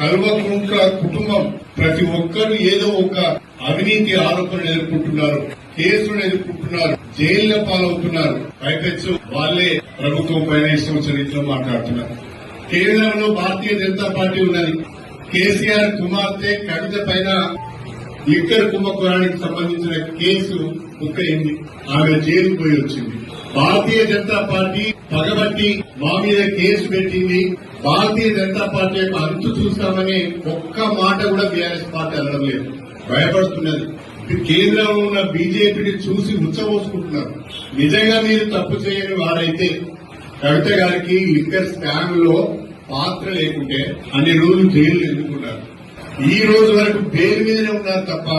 కల్వకుంట్ల కుటుంబం ప్రతి ఒక్కరు ఏదో ఒక అవినీతి ఆరోపణలు ఎదుర్కొంటున్నారు, కేసులు ఎదుర్కొంటున్నారు, జైళ్ల పాలవుతున్నారు. పైపెచ్చు వాళ్లే ప్రభుత్వం పైన ఇష్టం చరిత్రలో మాట్లాడుతున్నారు. కేంద్రంలో భారతీయ జనతా పార్టీ ఉన్నది. కేసీఆర్ కుమార్తె కవిత పైన లిక్కర్ కుంభకోణానికి సంబంధించిన కేసు బుక్కయింది. ఆమె జైలుకు పోయి వచ్చింది. భారతీయ జనతా పార్టీ పగబట్టి మా మీద కేసు పెట్టింది. భారతీయ జనతా పార్టీ యొక్క అంతు చూస్తామని ఒక్క మాట కూడా బీఆర్ఎస్ పార్టీ అనడం లేదు, భయపడుతున్నది. కేంద్రంలో ఉన్న బీజేపీని చూసి ఉచ్చబోసుకుంటున్నారు. నిజంగా మీరు తప్పు చేయని వారైతే కవిత గారికి లిక్కర్ స్కామ్ లో పాత్ర లేకుంటే అన్ని రోజులు జైలు ఎన్నుకున్నారు. ఈ రోజు వరకు బెయిల్ మీదనే ఉన్నారు తప్ప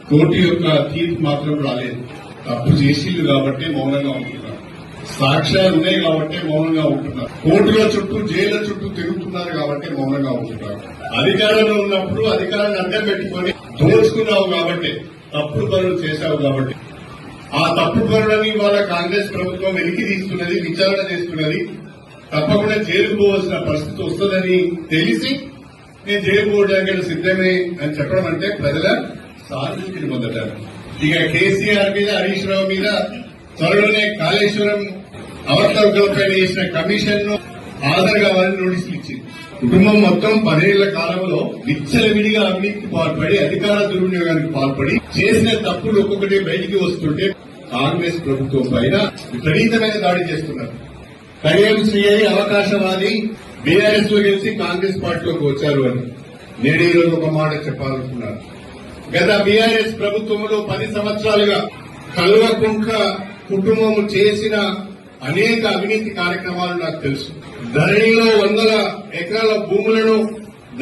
కోర్టు యొక్క తీర్పు మాత్రం రాలేదు. తప్పు చేసిల్లు కాబట్టి మౌనంగా ఉంటున్నారు. సాక్ష్యాలు ఉన్నాయి కాబట్టి మౌనంగా ఉంటున్నారు. కోర్టుల చుట్టూ జైళ్ల చుట్టూ తిరుగుతున్నారు కాబట్టి మౌనంగా ఉంటున్నారు. అధికారంలో ఉన్నప్పుడు అధికారాన్ని అడ్డం పెట్టుకుని దోచుకున్నావు కాబట్టి, తప్పుడు పనులు చేశావు కాబట్టి, ఆ తప్పుడు పనులని వాళ్ళ కాంగ్రెస్ ప్రభుత్వం వెలికి తీస్తున్నది, విచారణ చేస్తున్నది. తప్పకుండా జైలుకు పోవాల్సిన పరిస్థితి వస్తుందని తెలిసి నేను జైలు పోవడానికి సిద్దమే అని చెప్పడం అంటే ప్రజల సానుభూతిని పొందటారు. ఇక కేసీఆర్ మీద, హరీష్ రావు మీద త్వరలోనే కాళేశ్వరం అవకతవకలపై చేసిన కమిషన్ ను హాజరు కావాలని నోటీసులు ఇచ్చింది. కుటుంబం మొత్తం 10 ఏళ్ల కాలంలో విచ్చలవిడిగా అవినీతికి పాల్పడి, అధికార దుర్వినియోగానికి పాల్పడి చేసిన తప్పులు ఒక్కొక్కటి బయటికి వస్తుంటే కాంగ్రెస్ ప్రభుత్వం పైన విపరీతమైన దాడి చేస్తున్నారు. కడియం శ్రీహరి అవకాశవాది బీఆర్ఎస్ లో గెలిచి కాంగ్రెస్ పార్టీలోకి వచ్చారు అని నేడు ఈ రోజు ఒక మాట చెప్పాలనుకున్నారు. గత బీఆర్ఎస్ ప్రభుత్వంలో 10 సంవత్సరాలుగా కల్వకుంట్ల కుటుంబం చేసిన అనేక అవినీతి కార్యక్రమాలు నాకు తెలుసు. ధరణిలో 100 ఎకరాల భూములను,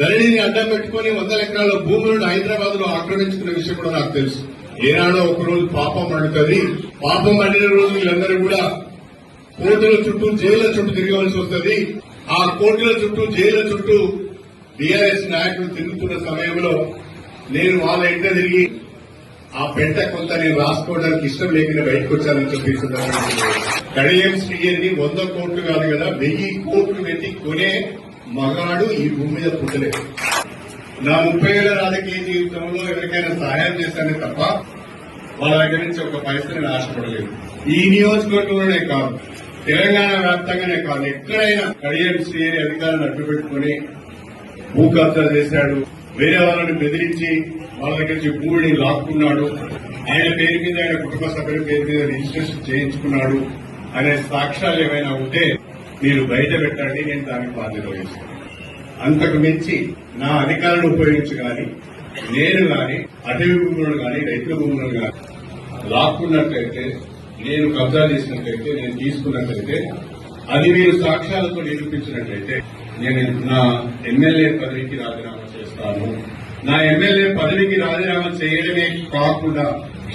ధరణిని అడ్డం పెట్టుకుని 100 ఎకరాల భూములను హైదరాబాద్ లో ఆక్రమించుకున్న విషయం కూడా నాకు తెలుసు. ఏనాడో ఒకరోజు పాపం అడుగుతుంది. పాపం పండిన రోజు వీళ్ళందరూ కూడా కోర్టుల చుట్టూ, జైళ్ల చుట్టూ తిరగవలసి వస్తుంది. ఆ కోర్టుల చుట్టూ, జైళ్ల చుట్టూ బీఆర్ఎస్ నాయకులు తిరుగుతున్న సమయంలో నేను వాళ్ళ ఇంట తిరిగి ఆ పెంట కొంత నేను రాసుకోవడానికి ఇష్టం లేకుండా బయటకు వచ్చానని చెప్పి కడియం శ్రీహరిని 100 కోట్లు కాదు కదా 1000 కోట్లు పెట్టి కొనే మగాడు ఈ భూమి మీద పుట్టలేదు. నా 30 ఏళ్ల రాజకీయ జీవితంలో ఎవరికైనా సహాయం చేశానే తప్ప వాళ్ళ దగ్గర నుంచి ఒక పైసని ఆశపడలేదు. ఈ నియోజకవర్గంలోనే కాదు, తెలంగాణ వ్యాప్తంగానే కాదు, ఎక్కడైనా కడియం శ్రీహరి అధికారాన్ని అడ్డు పెట్టుకుని భూ కబ్జా చేశాడు, వేరే వాళ్ళని బెదిరించి వాళ్ళ దగ్గర నుంచి భూమిని లాక్కున్నాడు, ఆయన పేరు మీద, ఆయన కుటుంబ సభ్యుల పేరు మీద రిజిస్ట్రేషన్ చేయించుకున్నాడు అనే సాక్ష్యాలు ఏమైనా ఉంటే మీరు బయట పెట్టండి, నేను దానికి బాధ్యత వహిస్తాను. అంతకు మించి నా అధికారాన్ని ఉపయోగించి గాని, నేను గాని, అటవీ భూములను గాని, రైతుల భూములను గాని లాక్కున్నట్లయితే, నేను కబ్జా చేసినట్లయితే, నేను తీసుకున్నట్లయితే, అది మీరు సాక్ష్యాలతో నిరూపించినట్లయితే నేను నా ఎమ్మెల్యే పదవికి రాజీనామా చేస్తాను. నా ఎమ్మెల్యే పదవికి రాజీనామా చేయడమే కాకుండా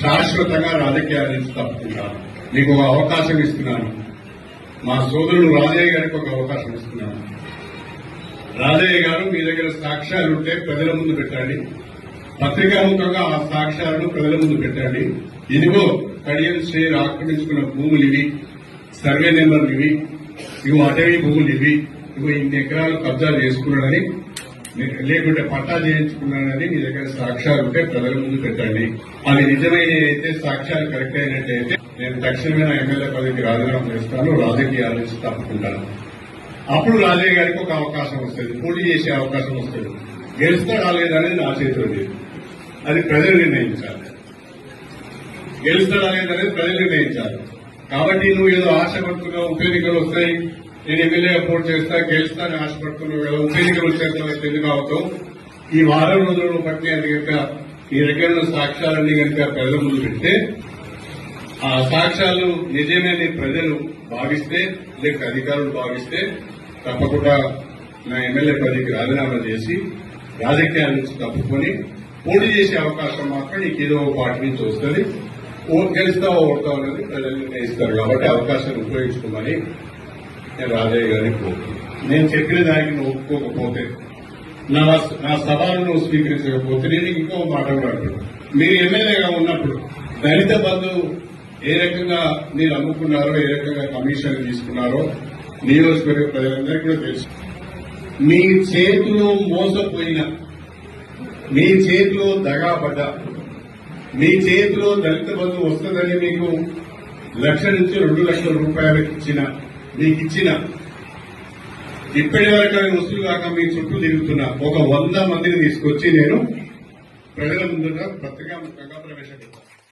శాశ్వతంగా రాజకీయాల నుంచి తప్పుకుంటాను. మీకు ఒక అవకాశం ఇస్తున్నాను. మా సోదరుడు రాజయ్య గారికి ఒక అవకాశం ఇస్తున్నాను. రాజయ్య గారు, మీ దగ్గర సాక్ష్యాలు ఉంటే ప్రజల ముందు పెట్టండి. పత్రికాముఖంగా ఆ సాక్ష్యాలను ప్రజల ముందు పెట్టండి. ఇదిగో కడియం శ్రీహరి ఆక్రమించుకున్న భూములు ఇవి, సర్వే నెంబర్లు ఇవి, ఇవి అటవీ భూములు ఇవి, ఇవి ఇన్ని ఎకరాలు కబ్జా చేసుకున్నాడని, లేకుంటే పట్టా చేయించుకున్నాడని మీ దగ్గర సాక్ష్యాలు ఉంటే ప్రజల ముందు పెట్టండి. అది నిజమైనదైతే, సాక్ష్యాలు కరెక్ట్ అయినట్టయితే నేను తక్షణమే నా ఎమ్మెల్యే పదవికి రాజీనామా చేస్తాను, రాజకీయాల నుంచి తప్పుకుంటాను. అప్పుడు రాజయ్య గారికి ఒక అవకాశం వస్తుంది, పోటీ చేసే అవకాశం వస్తుంది. గెలుస్తాడా లేదనేది నా చేతిలో లేదు, అది ప్రజలు నిర్ణయించాలి. గెలుస్తాడా లేదనేది ప్రజలు నిర్ణయించాలి. కాబట్టి నువ్వు ఏదో ఆశపడుతున్నావు, ఉప ఎన్నికలు వస్తాయి, నేను ఎమ్మెల్యేగా పోటీ చేస్తా, గెలుస్తానని ఆశపడుతున్నావు కదా, ఉప ఎన్నికలు వచ్చేంత ఎందుకు అవుతావు? ఈ వారం రోజులను బట్టి అని కనుక ఈ దగ్గర సాక్ష్యాలన్నీ కనుక ప్రజల ముందు పెడితే, ఆ సాక్ష్యాలు నిజమేని ప్రజలు భావిస్తే, లేక అధికారులు భావిస్తే, తప్పకుండా నా ఎమ్మెల్యే పదవికి రాజీనామా చేసి రాజకీయాల నుంచి తప్పుకొని పోటీ చేసే అవకాశం మాత్రం నీకు ఏదో ఒక పార్టీ నుంచి వస్తుంది. గెలుస్తావో ఓడతావు అనేది ప్రజలు నిర్ణయిస్తారు. కాబట్టి అవకాశాన్ని ఉపయోగించుకోమని నేను రాజయ్య గారిని కోరుతున్నాను. నేను చెప్పిన దానికి నువ్వు ఒప్పుకోకపోతే, నా సవాలు నువ్వు స్వీకరించకపోతే నేను ఇంకో మాట కూడా అంటున్నాను. మీరు ఎమ్మెల్యేగా ఉన్నప్పుడు దళిత బంధు ఏ రకంగా మీరు అమ్ముకున్నారో, ఏ రకంగా కమిషన్ తీసుకున్నారో నియోజకవర్గ ప్రజలందరికీ కూడా తెలుసు. మీ చేతిలో మోసపోయిన, మీ చేతిలో దగాపడ్డ, మీ చేతిలో దళిత బంధు వస్తుందని మీకు 1,00,000 నుంచి 2,00,000 రూపాయలు ఇచ్చిన ఇప్పటి వరకు అవి వసూలు కాక మీ చుట్టూ తిరుగుతున్న ఒక 100 మందిని తీసుకొచ్చి నేను ప్రజల ముందుగా పత్రికాముఖంగా ప్రవేశపెట్టాను.